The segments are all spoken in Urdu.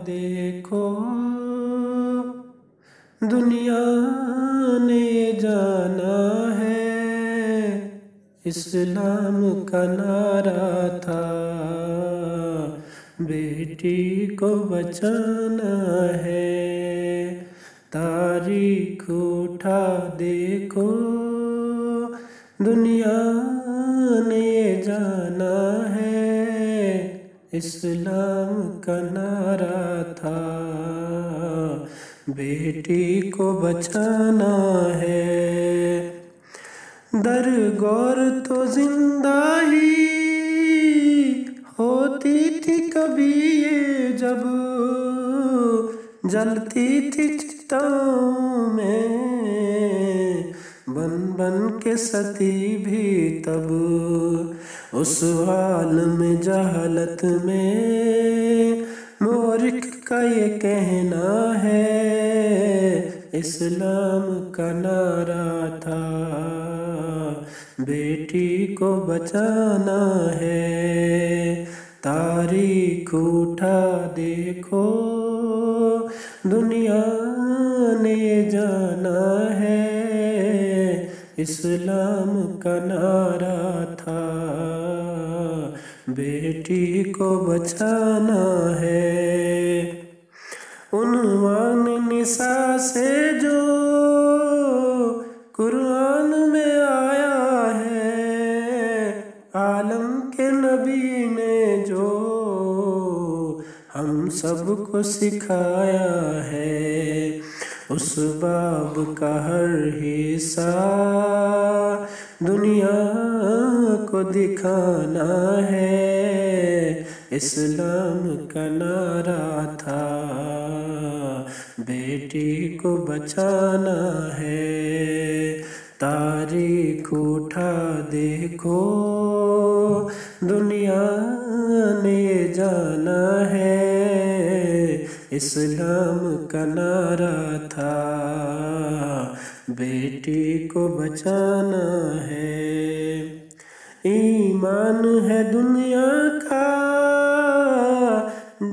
دیکھو دنیا نے جانا ہے، اسلام کا نعرہ تھا بیٹی کو بچانا ہے۔ تاریخ اٹھا دیکھو دنیا نے جانا ہے، اسلام کا نعرہ تھا بیٹی کو بچانا ہے۔ درگور تو زندہ ہی ہوتی تھی کبھی یہ جب جلتی تھی چتاؤں میں، بن بن کے ستی بھی تب اس عالم جہالت میں۔ مورخ کا یہ کہنا ہے اسلام کا نعرہ تھا بیٹی کو بچانا ہے۔ تاریخ اٹھا دیکھو دنیا نے جانا ہے، اسلام کا نعرہ تھا بیٹی کو بچانا ہے۔ عنوان نساء سے جو قرآن میں آیا ہے، عالم کے نبی نے جو ہم سب کو سکھایا ہے، اس باب کا ہر حصہ دنیا کو دکھانا ہے۔ اسلام کا نعرہ تھا بیٹی کو بچانا ہے۔ تاریخ اٹھا دیکھو دنیا نے جانا ہے، اسلام کا نعرہ تھا بیٹی کو بچانا ہے۔ ایمان ہے دنیا کا،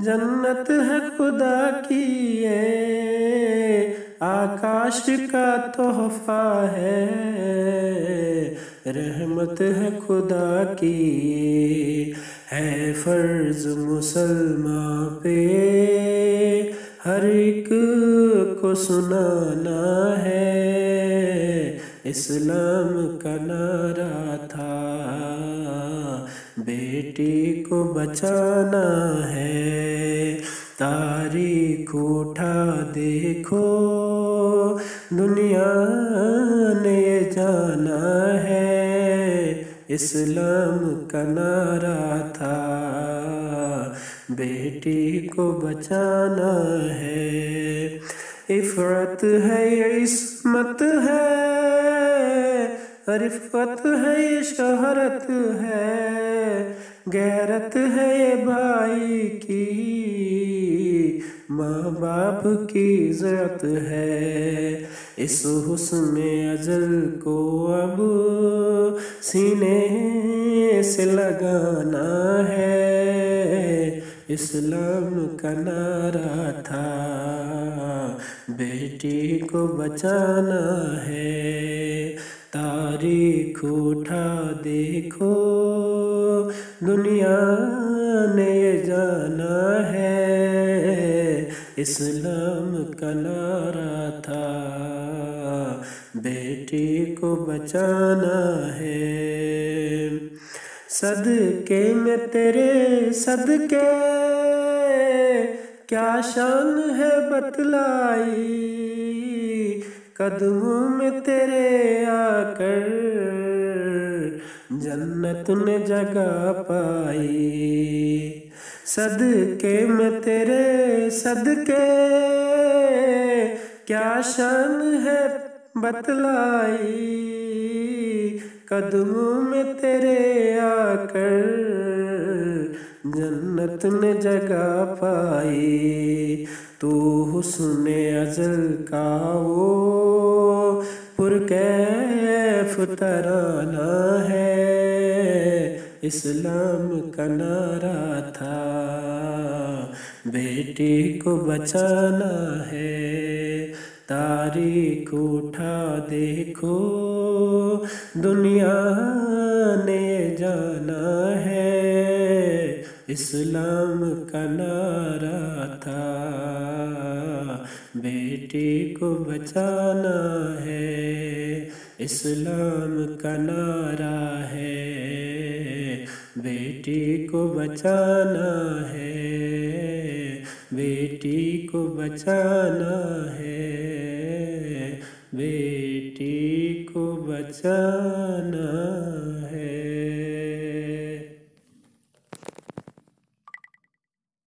جنت ہے خدا کی یہ، آکاش کا تحفہ ہے، رحمت ہے خدا کی، ہے فرض مسلمان پہ ہر ایک کو سنانا ہے۔ اسلام کا نعرہ تھا بیٹی کو بچانا ہے۔ تاریخ اٹھا دیکھو دنیا نے جانا ہے، اسلام کا نعرہ تھا بیٹی کو بچانا ہے۔ عفت ہے عصمت ہے، رفت ہے یہ شہرت ہے، غیرت ہے یہ بھائی کی، ماں باپ کی عزت ہے۔ اس حسن ازل کو اب سینے سے لگانا ہے، اسلام کا نعرہ تھا بیٹی کو بچانا ہے۔ تاریخ اٹھا دیکھو دنیا نے جانا ہے، اسلام کا نعرہ تھا بیٹی کو بچانا ہے۔ صدقے میں تیرے صدقے کیا شان ہے بتلائی، قدموں میں تیرے آ کر جنت نے جگہ پائی۔ صدقے میں تیرے صدقے کیا شان ہے بتلائی، قدموں میں تیرے آ کر جنت نے جگہ پائی۔ تو حسن ازل کا وہ پرکیف ترانہ ہے، اسلام کا نعرہ تھا بیٹی کو بچانا ہے، تاریخ اٹھا دیکھو دنیا نے جانا ہے، اسلام کا نعرہ تھا بیٹی کو بچانا ہے، اسلام کا نعرہ ہے بیٹی کو بچانا ہے، بیٹی کو بچانا ہے، بیٹی کو بچانا